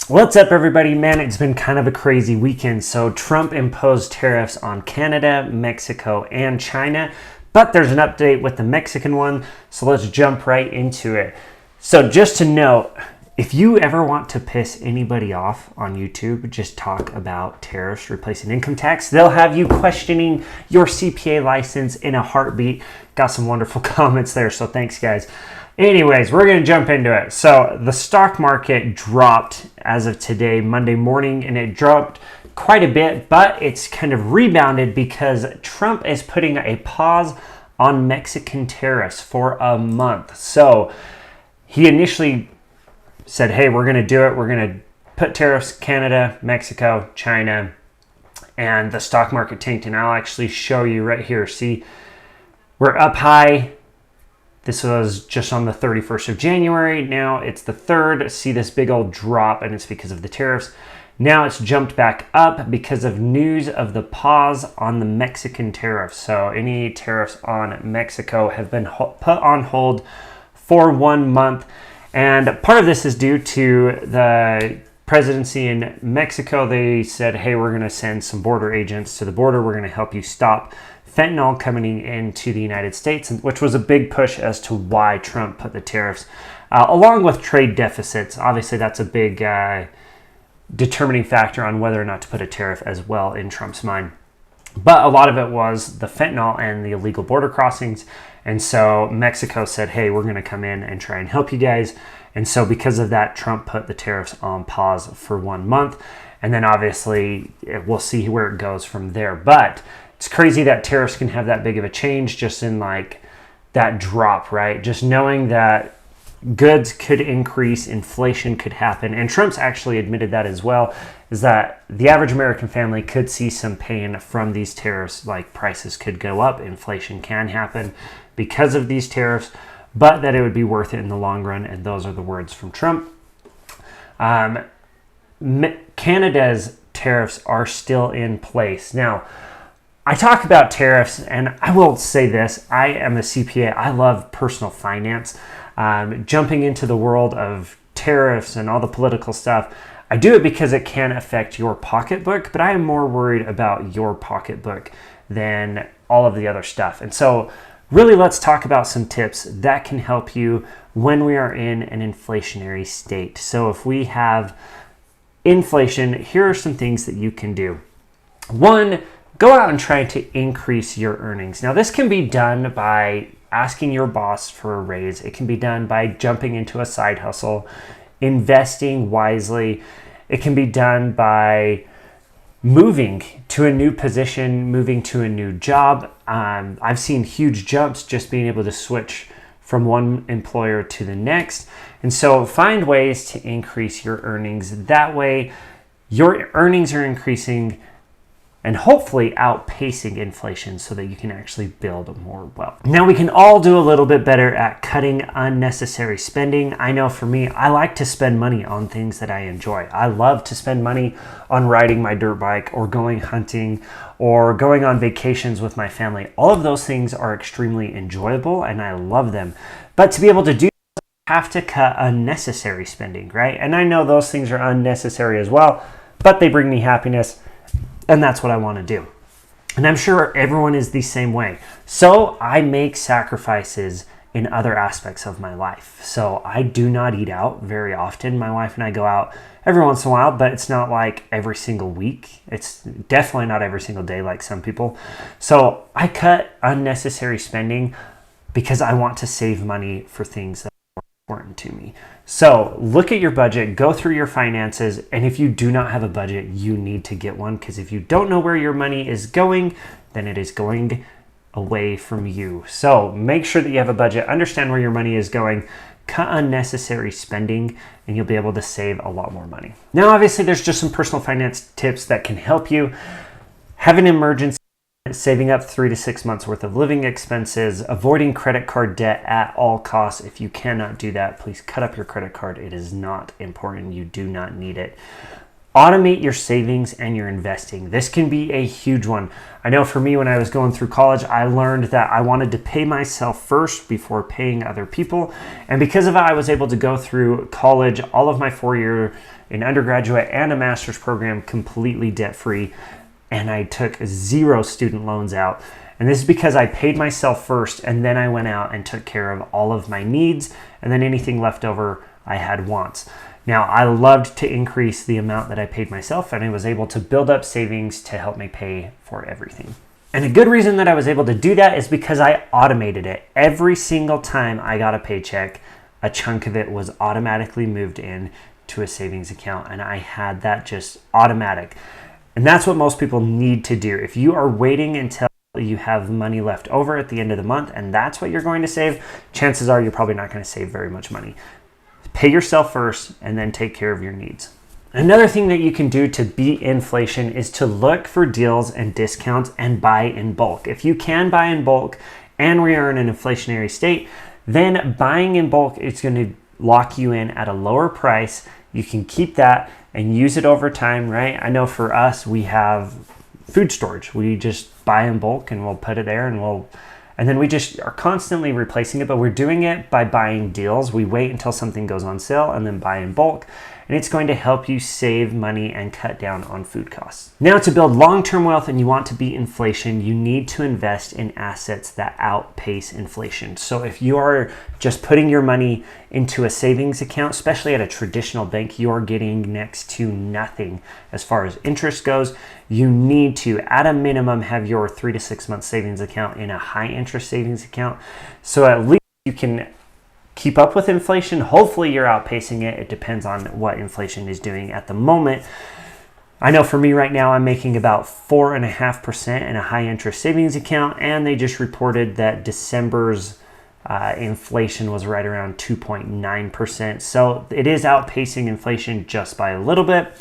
What's up, everybody? Man, it's been kind of a crazy weekend. So Trump imposed tariffs on Canada, Mexico, and China, but there's an update with the Mexican one, so let's jump right into it. So just to note, if you ever want to piss anybody off on YouTube, just talk about tariffs replacing income tax. They'll have you questioning your CPA license in a heartbeat. Got some wonderful comments there, so thanks, guys. Anyways, we're going to jump into it. So the stock market dropped as of today, Monday morning, and it dropped quite a bit, but it's kind of rebounded because Trump is putting a pause on Mexican tariffs for a month. So he initially said, hey, we're going to do it. We're going to put tariffs Canada, Mexico, China, and the stock market tanked. And I'll actually show you right here. See, we're up high. This was just on the 31st of January. Now it's the 3rd. See this big old drop, and it's because of the tariffs. Now it's jumped back up because of news of the pause on the Mexican tariffs. So any tariffs on Mexico have been put on hold for 1 month. And part of this is due to the presidency in Mexico. They said, hey, we're going to send some border agents to the border. We're going to help you stop fentanyl coming into the United States, which was a big push as to why Trump put the tariffs, along with trade deficits. Obviously, that's a big determining factor on whether or not to put a tariff as well in Trump's mind. But a lot of it was the fentanyl and the illegal border crossings. And so Mexico said, hey, we're going to come in and try and help you guys. And so because of that, Trump put the tariffs on pause for 1 month. And then obviously we'll see where it goes from there. But it's crazy that tariffs can have that big of a change just in like that drop, right? Just knowing that goods could increase, inflation could happen. And Trump's actually admitted that as well, is that the average American family could see some pain from these tariffs, like prices could go up, inflation can happen because of these tariffs, but that it would be worth it in the long run. And those are the words from Trump. Canada's tariffs are still in place. Now, I talk about tariffs, and I will say this. I am a CPA. I love personal finance. Jumping into the world of tariffs and all the political stuff, I do it because it can affect your pocketbook, but I am more worried about your pocketbook than all of the other stuff. And so really, let's talk about some tips that can help you when we are in an inflationary state. So if we have inflation, here are some things that you can do. One, go out and try to increase your earnings. Now, this can be done by asking your boss for a raise. It can be done by jumping into a side hustle, investing wisely. It can be done by moving to a new position, moving to a new job. I've seen huge jumps just being able to switch from one employer to the next. And so find ways to increase your earnings. That way, your earnings are increasing and hopefully outpacing inflation so that you can actually build more wealth. Now, we can all do a little bit better at cutting unnecessary spending. I know for me, I like to spend money on things that I enjoy. I love to spend money on riding my dirt bike or going hunting or going on vacations with my family. All of those things are extremely enjoyable and I love them. But to be able to do that, I have to cut unnecessary spending, right? And I know those things are unnecessary as well, but they bring me happiness. And that's what I want to do. And I'm sure everyone is the same way. So I make sacrifices in other aspects of my life. So I do not eat out very often. My wife and I go out every once in a while, but it's not like every single week. It's definitely not every single day like some people. So I cut unnecessary spending because I want to save money for things that are important to me. So look at your budget, go through your finances, and if you do not have a budget, you need to get one, because if you don't know where your money is going, then it is going away from you. So make sure that you have a budget, understand where your money is going, cut unnecessary spending, and you'll be able to save a lot more money. Now, obviously, there's just some personal finance tips that can help you. Have an emergency. Saving up 3 to 6 months worth of living expenses, avoiding credit card debt at all costs. If you cannot do that, please cut up your credit card. It is not important. You do not need it. Automate your savings and your investing. This can be a huge one. I know for me, when I was going through college, I learned that I wanted to pay myself first before paying other people. And because of that, I was able to go through college, all of my 4-year an undergraduate and a master's program completely debt-free, and I took 0 student loans out. And this is because I paid myself first, and then I went out and took care of all of my needs, and then anything left over I had wants. Now, I loved to increase the amount that I paid myself, and I was able to build up savings to help me pay for everything. And a good reason that I was able to do that is because I automated it. Every single time I got a paycheck, a chunk of it was automatically moved in to a savings account, and I had that just automatic. And that's what most people need to do. If you are waiting until you have money left over at the end of the month and that's what you're going to save, chances are you're probably not going to save very much money. Pay yourself first and then take care of your needs. Another thing that you can do to beat inflation is to look for deals and discounts and buy in bulk. If you can buy in bulk and we are in an inflationary state, then buying in bulk is going to lock you in at a lower price. You can keep that and use it over time, right? I know for us, we have food storage. We just buy in bulk and we'll put it there and then we just are constantly replacing it, but we're doing it by buying deals. We wait until something goes on sale and then buy in bulk. And it's going to help you save money and cut down on food costs. Now, to build long-term wealth and you want to beat inflation, you need to invest in assets that outpace inflation. So if you are just putting your money into a savings account, especially at a traditional bank, you're getting next to nothing as far as interest goes. You need to, at a minimum, have your 3 to 6 month savings account in a high interest savings account. So at least you can keep up with inflation. Hopefully you're outpacing it. It depends on what inflation is doing at the moment. I know for me right now, I'm making about 4.5% in a high interest savings account, and they just reported that December's inflation was right around 2.9%. So it is outpacing inflation just by a little bit.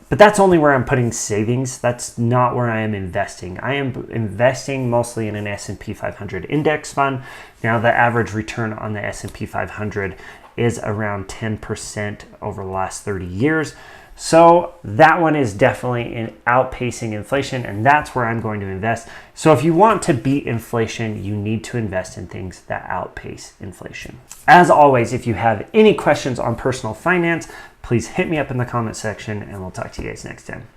But that's only where I'm putting savings. That's not where I am investing. I am investing mostly in an S&P 500 index fund. Now, the average return on the S&P 500 is around 10% over the last 30 years. So that one is definitely outpacing inflation, and that's where I'm going to invest. So if you want to beat inflation, you need to invest in things that outpace inflation. As always, if you have any questions on personal finance, please hit me up in the comment section, and we'll talk to you guys next time.